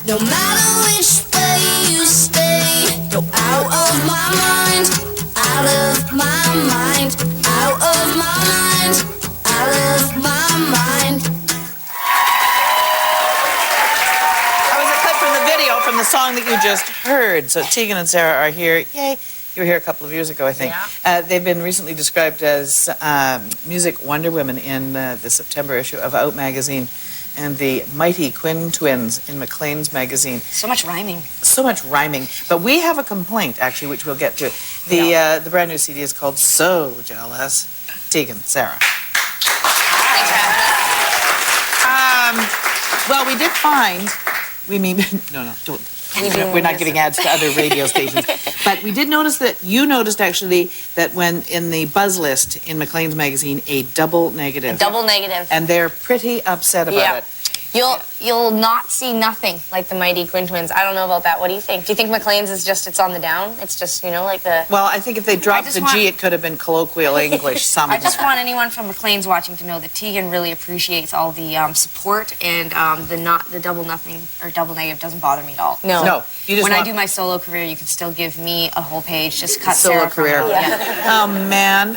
No matter which way you stay, you're out of my mind, out of my mind, out of my mind, out of my mind. That was a clip from the video from the song that you just heard. So Tegan and Sara are here. Yay. You were here a couple of years ago, I think. Yeah. They've been recently described as music wonder women in the September issue of Out magazine, and the mighty Quinn twins in Maclean's magazine. So much rhyming. So much rhyming. But we have a complaint, actually, which we'll get to. The brand new CD is called So Jealous. Tegan, Sara. Thanks for having us. Well, we did find, no, don't. We're not giving ads to other radio stations. But we did notice that you noticed, actually, that when in the buzz list in Maclean's magazine, a double negative. A double negative. And they're pretty upset about it. You'll not see nothing like the mighty Quinn twins. I don't know about that. What do you think? Do you think Maclean's is just, it's on the down? It's just, you know, like the... Well, I think if they dropped the G, it could have been colloquial English somehow. I just want anyone from Maclean's watching to know that Tegan really appreciates all the support, and the double nothing or double negative doesn't bother me at all. No. You just when I do my solo career, you can still give me a whole page. Just cut solo Sara career. From yeah. Oh, man.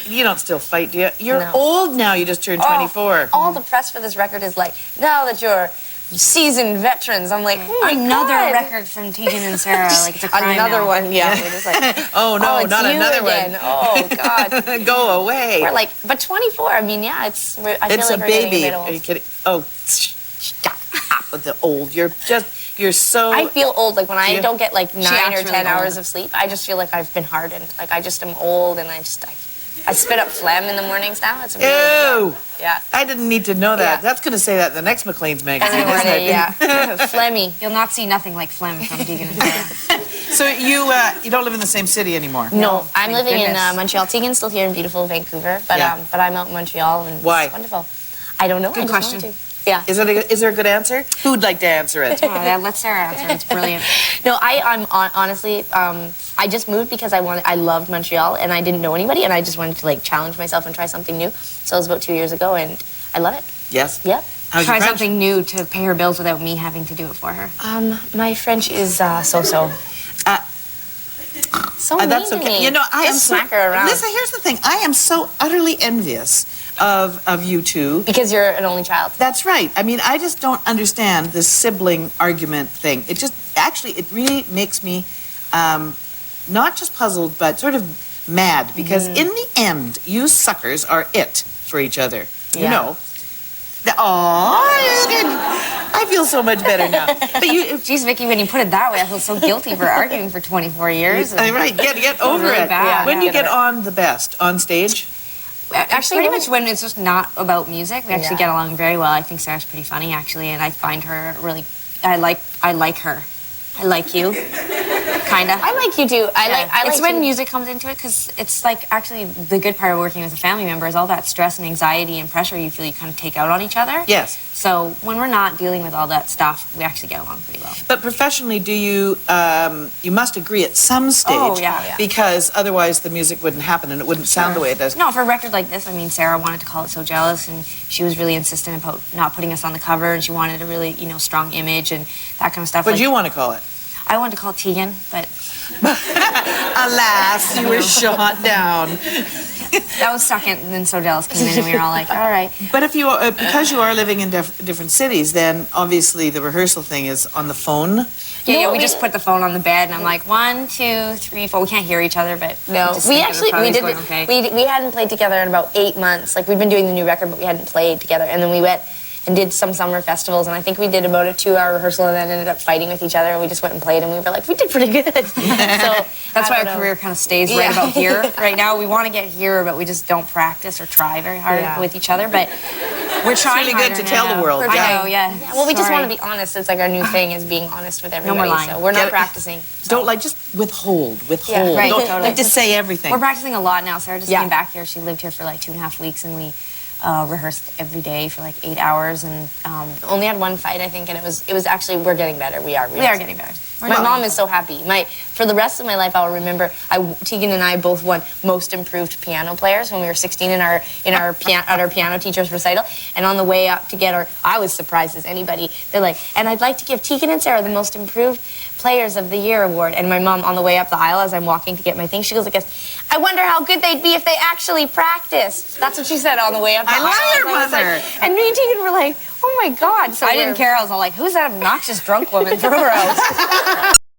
You don't still fight, do you? You're old now. You just turned 24. All the press for this record is like, now that you're seasoned veterans. I'm like, another record from Tegan and Sara. Like, it's a crime Another now. one, yeah. We're just like, oh, no, it's not you another again. one. Oh, God. Go away. We're like, but 24, I mean, yeah, I feel like It's a we're baby. getting a bit old. Are you kidding? Oh, stop with the old. You're so... I feel old. Like, when I don't get, like, 9 or really 10 hours old. of sleep, I just feel like I've been hardened. Like, I just am old, and I spit up phlegm in the mornings now. It's really Ew. Yeah. I didn't need to know that. Yeah. That's going to say that in the next Maclean's magazine, Every isn't morning, it? yeah. Phlegmy. You'll not see nothing like phlegm from Tegan and Sara. So you don't live in the same city anymore? No, I'm Thank living in goodness. Montreal. Tegan's still here in beautiful Vancouver, but but I'm out in Montreal, and Why? it's wonderful. I don't know. Good I just question. wanted to. Yeah. Is there a good answer? Who'd like to answer it? Let Sara answer. It's brilliant. No, I'm honestly, I just moved because I loved Montreal, and I didn't know anybody, and I just wanted to like challenge myself and try something new. So it was about 2 years ago, and I love it. Yes? Yep. How's your Try French? something new to pay her bills without me having to do it for her. My French is so-so. So mean That's to okay. me. You know, I am Just smack her around. Listen, here's the thing. I am so utterly envious of you two. Because you're an only child. That's right. I mean, I just don't understand this sibling argument thing. It just, actually, it really makes me not just puzzled, but sort of mad. Because in the end, you suckers are it for each other. You know. I feel so much better now. But you, Geez, Vicki, when you put it that way, I feel so guilty for arguing for 24 years. right, get over really it. bad. When do you Get get over on the best? On stage? Actually, pretty much when it's just not about music, we actually get along very well. I think Sarah's pretty funny, actually, and I find her really... I like her. I like you. Kinda. I like you too. I like it's when music comes into it, because it's like actually the good part of working with a family member is all that stress and anxiety and pressure you feel you kind of take out on each other. Yes. So when we're not dealing with all that stuff, we actually get along pretty well. But professionally, do you, you must agree at some stage. Oh, yeah. Because otherwise the music wouldn't happen and it wouldn't sound the way it does. No, for a record like this, I mean, Sara wanted to call it So Jealous, and she was really insistent about not putting us on the cover, and she wanted a really, strong image and that kind of stuff. What do you want to call it? I wanted to call it Tegan, but... Alas, you were shot down. That was second, and then So Jealous came in, and we were all like, all right. But if you, because you are living in different cities, then obviously the rehearsal thing is on the phone. Yeah, we just put the phone on the bed, and I'm like, 1, 2, 3, 4. We can't hear each other, but we hadn't played together in about 8 months. Like, we'd been doing the new record, but we hadn't played together. And then we went and did some summer festivals, and I think we did about a 2-hour rehearsal, and then ended up fighting with each other, and we just went and played, and we were like, we did pretty good. So that's why our career kind of stays right about here. Right now, we want to get here, but we just don't practice or try very hard with each other. But we're trying really good to tell the world. I know, yeah. Well, we just want to be honest. It's like our new thing is being honest with everybody. No more lying. So we're not practicing. Don't just withhold. Yeah, right. Don't Totally. like to say everything. We're practicing a lot now. Sarah just came back here. She lived here for like 2.5 weeks, and we rehearsed every day for like 8 hours, and only had one fight, I think, and it was actually, we're getting better. We are getting better. My mom is so happy. For the rest of my life, I'll remember Tegan and I both won most improved piano players when we were 16 at our piano teacher's recital. And on the way up to get I was surprised as anybody. They're like, and I'd like to give Tegan and Sarah the most improved players of the year award. And my mom, on the way up the aisle as I'm walking to get my thing, she goes like this, I wonder how good they'd be if they actually practiced. That's what she said on the way up the aisle. I love your mother. Like, and me and Tegan were like, oh my God. So I didn't care. I was all like, who's that obnoxious drunk woman? Throw her out.